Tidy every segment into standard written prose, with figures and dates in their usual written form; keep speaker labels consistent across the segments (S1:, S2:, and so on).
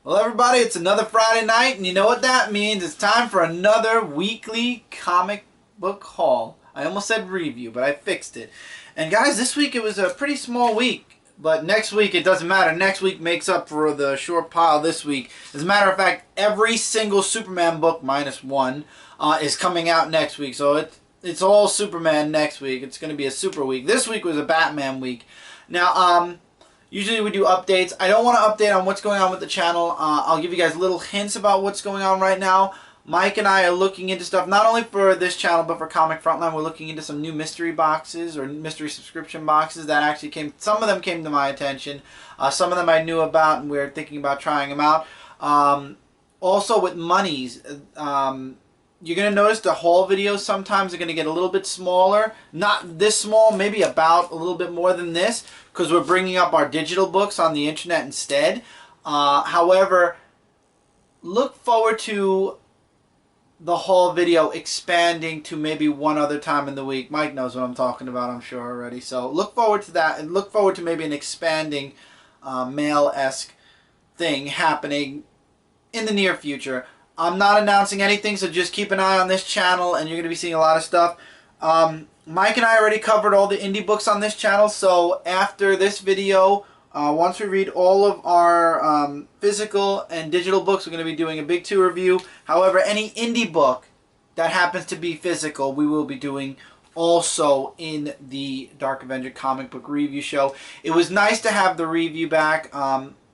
S1: Well, everybody, it's another Friday night, and you know what that means. It's time for another weekly comic book haul. I almost said review, but I fixed it. And guys, this week it was a pretty small week, but next week it doesn't matter. Next week makes up for the short pile this week. As a matter of fact, every single Superman book, minus one, is coming out next week. So it's all Superman next week. It's going to be a super week. This week was a Batman week. Now, usually we do updates. I don't want to update on what's going on with the channel. I'll give you guys little hints about what's going on right now. Mike and I are looking into stuff, not only for this channel, but for Comic Frontline. We're looking into some new mystery boxes or mystery subscription boxes that actually came. Some of them came to my attention. Some of them I knew about, and we're thinking about trying them out. Also with monies, you're going to notice the haul videos sometimes are going to get a little bit smaller. Not this small, maybe about a little bit more than this, because we're bringing up our digital books on the internet instead. However, look forward to the haul video expanding to maybe one other time in the week. Mike knows what I'm talking about, I'm sure already. So look forward to that, and look forward to maybe an expanding mail-esque thing happening in the near future. I'm not announcing anything, so just keep an eye on this channel, and you're going to be seeing a lot of stuff. Mike and I already covered all the indie books on this channel, so after this video, once we read all of our physical and digital books, we're going to be doing a big 2 review. However, any indie book that happens to be physical, we will be doing also in the Dark Avenger comic book review show. It was nice to have the review back.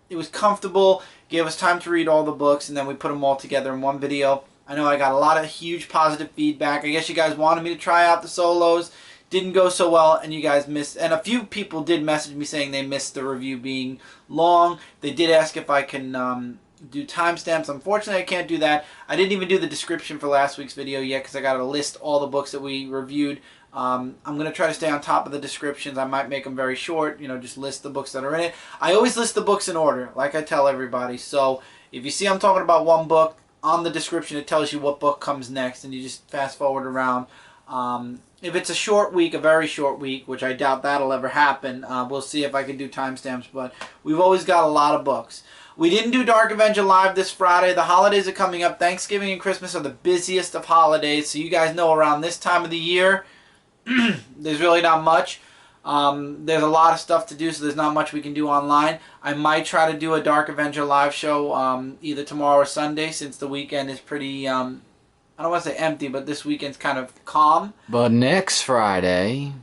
S1: It was comfortable, gave us time to read all the books, and then we put them all together in one video. I know I got a lot of huge positive feedback. I guess you guys wanted me to try out the solos. Didn't go so well, and you guys missed. And a few people did message me saying they missed the review being long. They did ask if I can do timestamps. Unfortunately, I can't do that. I didn't even do the description for last week's video yet because I got to list all the books that we reviewed. I'm going to try to stay on top of the descriptions. I might make them very short, you know, just list the books that are in it. I always list the books in order, like I tell everybody. So if you see I'm talking about one book, on the description it tells you what book comes next, and you just fast forward around. If it's a short week, a very short week, which I doubt that'll ever happen, we'll see if I can do timestamps, but we've always got a lot of books. We didn't do Dark Avenger Live this Friday. The holidays are coming up. Thanksgiving and Christmas are the busiest of holidays, so you guys know around this time of the year, there's really not much. There's a lot of stuff to do, so there's not much we can do online. I might try to do a Dark Avenger live show either tomorrow or Sunday, since the weekend is pretty, I don't want to say empty, but this weekend's kind of calm.
S2: But next Friday,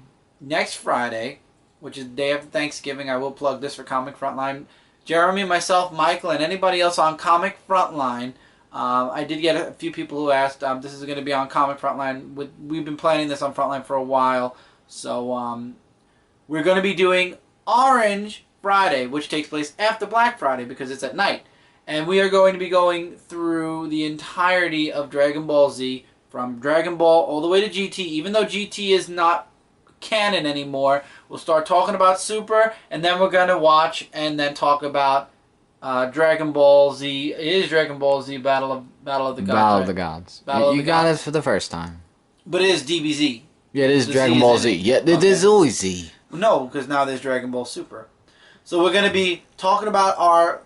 S2: which is the day after Thanksgiving, I will plug this for Comic Frontline. Jeremy, myself, Michael, and anybody else on Comic Frontline, I did get a few people who asked, this is going to be on Comic Frontline. We've been planning this on Frontline for a while, so we're going to be doing Orange Friday, which takes place after Black Friday because it's at night. And we are going to be going through the entirety of Dragon Ball Z, from Dragon Ball all the way to GT. Even though GT is not canon anymore, we'll start talking about Super, and then we're going to watch and then talk about Dragon Ball Z. It is Dragon Ball Z Battle of the Gods. Battle of the Gods. You got it for the first time.
S1: But it is DBZ.
S2: Yeah, it is Dragon Ball Z. Yeah, it is always Z.
S1: No, because now there's Dragon Ball Super. So we're going to be talking about our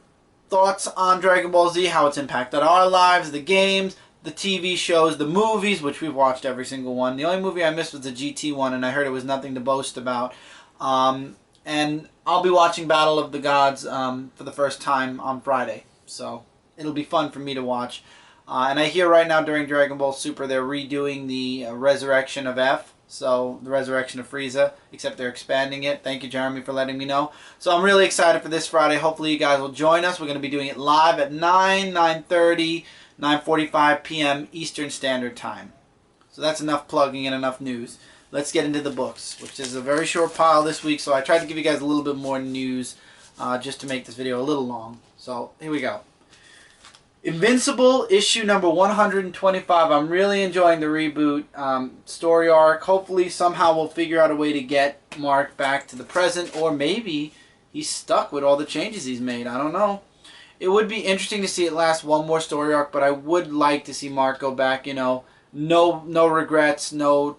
S1: thoughts on Dragon Ball Z, how it's impacted our lives, the games, the TV shows, the movies, which we've watched every single one. The only movie I missed was the GT one, and I heard it was nothing to boast about. And I'll be watching Battle of the Gods for the first time on Friday. So it'll be fun for me to watch. And I hear right now during Dragon Ball Super they're redoing the resurrection of F. So the resurrection of Frieza, except they're expanding it. Thank you, Jeremy, for letting me know. So I'm really excited for this Friday. Hopefully you guys will join us. We're going to be doing it live at 9:30, 9:45 p.m. Eastern Standard Time. So that's enough plugging and enough news. Let's get into the books, which is a very short pile this week. So I tried to give you guys a little bit more news just to make this video a little long. So here we go. Invincible issue number 125. I'm really enjoying the reboot story arc. Hopefully somehow we'll figure out a way to get Mark back to the present, or maybe he's stuck with all the changes he's made. I don't know. It would be interesting to see it last one more story arc, but I would like to see Mark go back, you know, no regrets, no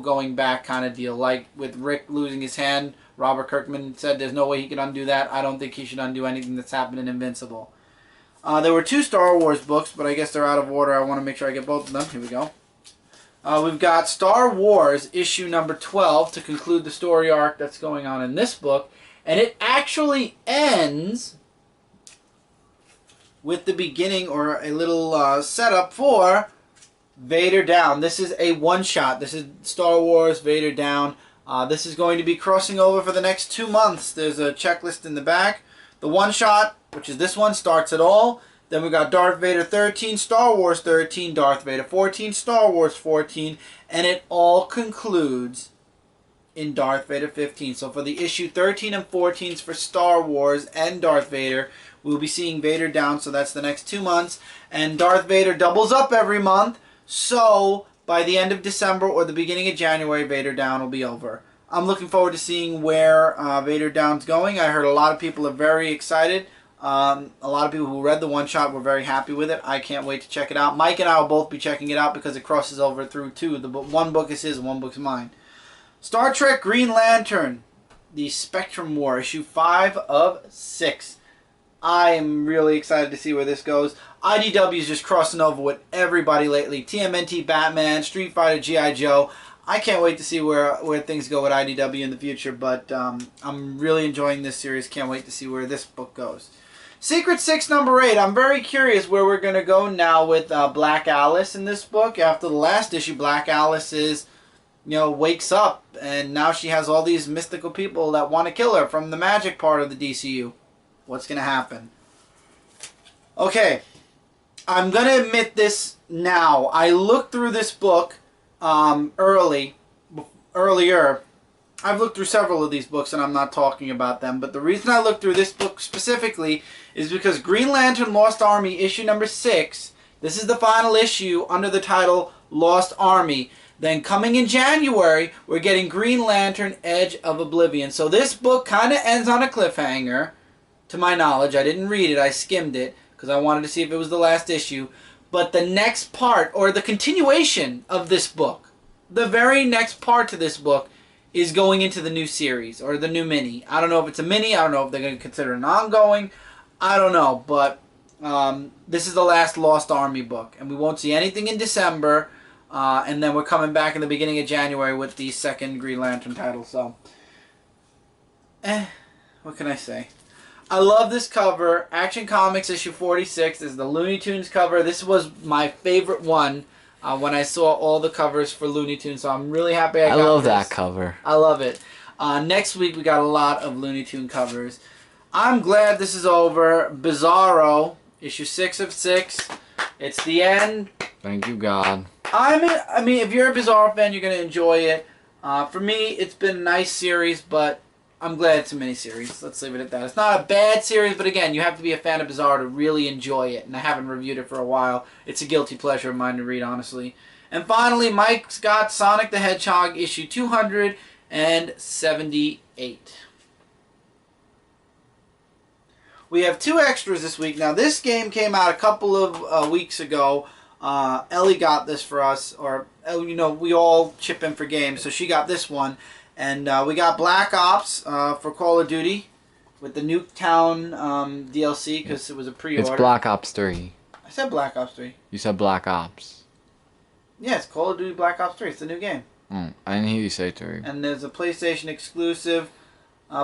S1: going back kind of deal. Like with Rick losing his hand, Robert Kirkman said there's no way he can undo that. I don't think he should undo anything that's happened in Invincible.
S2: There were 2 Star Wars books, but I guess they're out of order. I want to make sure I get both of them. Here we go. We've got Star Wars issue number 12 to conclude the story arc that's going on in this book. And it actually ends with the beginning, or a little setup for Vader Down. This is a one-shot. This is Star Wars Vader Down. This is going to be crossing over for the next 2 months. There's a checklist in the back. The one-shot, which is this one, starts it all. Then we got Darth Vader 13, Star Wars 13, Darth Vader 14, Star Wars 14, and it all concludes in Darth Vader 15. So for the issue 13 and 14s for Star Wars and Darth Vader, we'll be seeing Vader Down, so that's the next 2 months. And Darth Vader doubles up every month, so by the end of December or the beginning of January, Vader Down will be over. I'm looking forward to seeing where Vader Down's going. I heard a lot of people are very excited. A lot of people who read the one-shot were very happy with it. I can't wait to check it out. Mike and I will both be checking it out because it crosses over through 2. One book is his, one book's mine. Star Trek Green Lantern, the Spectrum War, issue 5 of 6. I am really excited to see where this goes. IDW is just crossing over with everybody lately. TMNT, Batman, Street Fighter, G.I. Joe. I can't wait to see where things go with IDW in the future, but I'm really enjoying this series. Can't wait to see where this book goes. Secret Six number 8. I'm very curious where we're going to go now with Black Alice in this book. After the last issue, Black Alice wakes up, and now she has all these mystical people that want to kill her from the magic part of the DCU. What's going to happen? Okay, I'm going to admit this now. I looked through this book earlier. I've looked through several of these books, and I'm not talking about them. But the reason I looked through this book specifically is because Green Lantern Lost Army issue number 6, this is the final issue under the title Lost Army. Then coming in January, we're getting Green Lantern Edge of Oblivion. So this book kind of ends on a cliffhanger, to my knowledge. I didn't read it. I skimmed it because I wanted to see if it was the last issue. But the next part, or the continuation of this book, the very next part to this book, is going into the new series, or the new mini. I don't know if it's a mini. I don't know if they're going to consider it an ongoing. I don't know. But this is the last Lost Army book. And we won't see anything in December. And then we're coming back in the beginning of January with the second Green Lantern title. So, what can I say? I love this cover. Action Comics issue 46 is the Looney Tunes cover. This was my favorite one when I saw all the covers for Looney Tunes. So I'm really happy I got this. I love that cover. I love it. Next week we got a lot of Looney Tune covers. I'm glad this is over. Bizarro issue 6 of 6. It's the end.
S3: Thank you, God.
S2: I mean, if you're a Bizarro fan, you're going to enjoy it. For me, it's been a nice series, but I'm glad it's a miniseries. Let's leave it at that. It's not a bad series, but again, you have to be a fan of Bizarro to really enjoy it, and I haven't reviewed it for a while. It's a guilty pleasure of mine to read, honestly. And finally, Mike's got Sonic the Hedgehog issue 278. We have 2 extras this week. Now, this game came out a couple of weeks ago. Ellie got this for us, or we all chip in for games, so she got this one, and we got Black Ops for Call of Duty with the Nuketown DLC because it was a pre-order.
S3: It's Black Ops 3.
S2: I said Black Ops 3.
S3: You said Black Ops.
S2: Yeah, it's Call of Duty Black Ops 3. It's a new game.
S3: I didn't hear you say 3.
S2: And there's a PlayStation exclusive.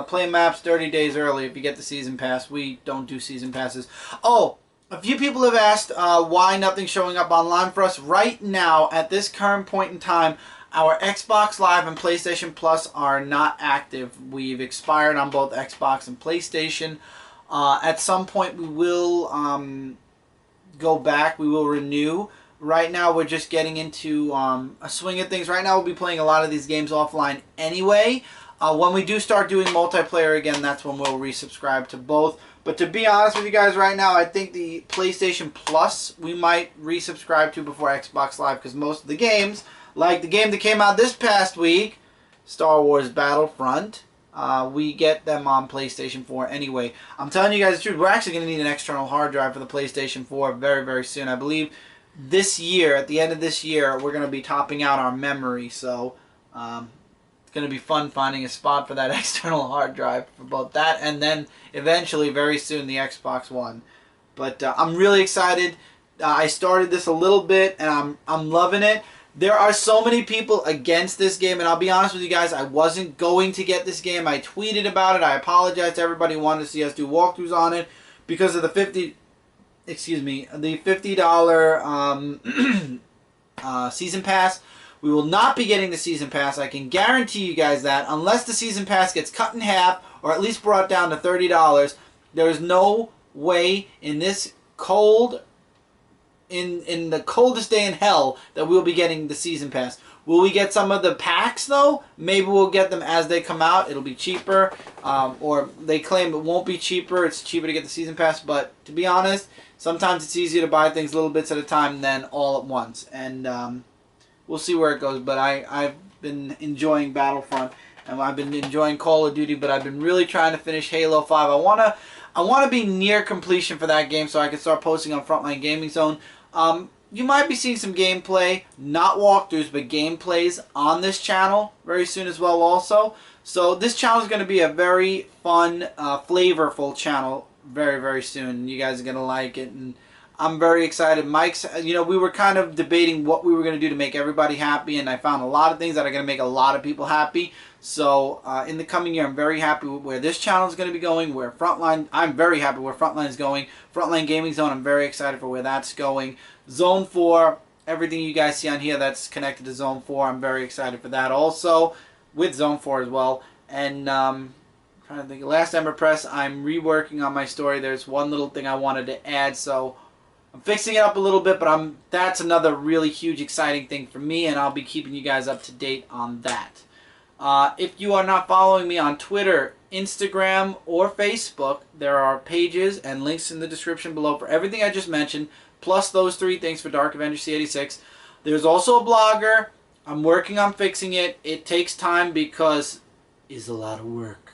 S2: Play maps 30 days early if you get the season pass. We don't do season passes. Oh, a few people have asked why nothing's showing up online for us. Right now, at this current point in time, our Xbox Live and PlayStation Plus are not active. We've expired on both Xbox and PlayStation. At some point, we will go back. We will renew. Right now, we're just getting into a swing of things. Right now, we'll be playing a lot of these games offline anyway. When we do start doing multiplayer again, that's when we'll resubscribe to both. But to be honest with you guys right now, I think the PlayStation Plus we might resubscribe to before Xbox Live, because most of the games, like the game that came out this past week, Star Wars Battlefront, we get them on PlayStation 4 anyway. I'm telling you guys the truth, we're actually going to need an external hard drive for the PlayStation 4 very, very soon. I believe this year, at the end of this year, we're going to be topping out our memory, so it's going to be fun finding a spot for that external hard drive for both that and then eventually very soon the Xbox One. But I'm really excited. I started this a little bit, and I'm loving it. There are so many people against this game, and I'll be honest with you guys, I wasn't going to get this game. I tweeted about it. I apologize to everybody who wanted to see us do walkthroughs on it because of the the $50 season pass. We will not be getting the season pass. I can guarantee you guys that unless the season pass gets cut in half or at least brought down to $30, there is no way in this cold, in the coldest day in hell, that we'll be getting the season pass. Will we get some of the packs though? Maybe we'll get them as they come out. It'll be cheaper, or they claim it won't be cheaper. It's cheaper to get the season pass, but to be honest, sometimes it's easier to buy things little bits at a time than all at once. And we'll see where it goes. But I've been enjoying Battlefront, and I've been enjoying Call of Duty, but I've been really trying to finish Halo 5. I want to be near completion for that game so I can start posting on Frontline Gaming Zone. You might be seeing some gameplay, not walkthroughs, but gameplays on this channel very soon as well also. So this channel is going to be a very fun, flavorful channel very, very soon. You guys are going to like it, and I'm very excited. Mike's, we were kind of debating what we were going to do to make everybody happy, and I found a lot of things that are going to make a lot of people happy. So in the coming year, I'm very happy with where this channel is going to be going, where Frontline, I'm very happy where Frontline is going. Frontline Gaming Zone, I'm very excited for where that's going. Zone 4, everything you guys see on here that's connected to Zone 4, I'm very excited for that also, with Zone 4 as well. And trying to think, last Ember Press, I'm reworking on my story. There's one little thing I wanted to add, so I'm fixing it up a little bit, but that's another really huge, exciting thing for me, and I'll be keeping you guys up to date on that. If you are not following me on Twitter, Instagram, or Facebook, there are pages and links in the description below for everything I just mentioned, plus those 3 things for Dark Avenger C86. There's also a blogger. I'm working on fixing it. It takes time because it's a lot of work.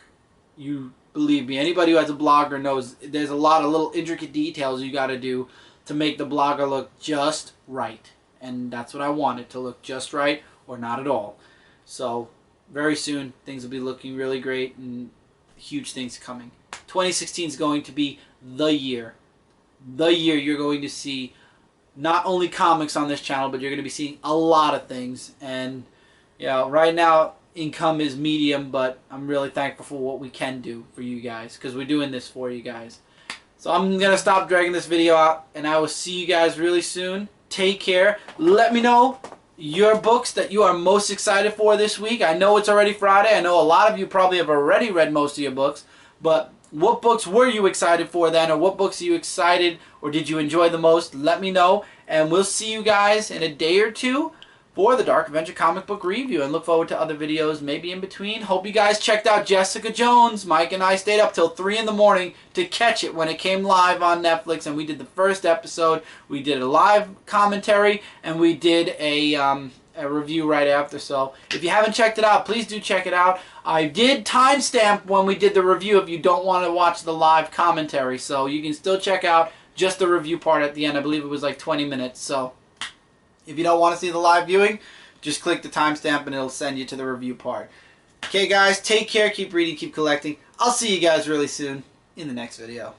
S2: You believe me, anybody who has a blogger knows there's a lot of little intricate details you got to do to make the blogger look just right. And that's what I want it to look, just right or not at all. So very soon things will be looking really great and huge things coming. 2016 is going to be the year. The year you're going to see not only comics on this channel, but you're going to be seeing a lot of things. And right now income is medium, but I'm really thankful for what we can do for you guys, because we're doing this for you guys. So I'm going to stop dragging this video out, and I will see you guys really soon. Take care. Let me know your books that you are most excited for this week. I know it's already Friday. I know a lot of you probably have already read most of your books, but what books were you excited for then, or what books are you excited or did you enjoy the most? Let me know, and we'll see you guys in a day or two for the Dark Avenger comic book review, and look forward to other videos maybe in between. Hope you guys checked out Jessica Jones. Mike and I stayed up till 3 in the morning to catch it when it came live on Netflix, and we did the first episode. We did a live commentary, and we did a review right after. So if you haven't checked it out, please do check it out. I did timestamp when we did the review if you don't want to watch the live commentary, so you can still check out just the review part at the end. I believe it was like 20 minutes. So if you don't want to see the live viewing, just click the timestamp and it'll send you to the review part. Okay guys, take care, keep reading, keep collecting. I'll see you guys really soon in the next video.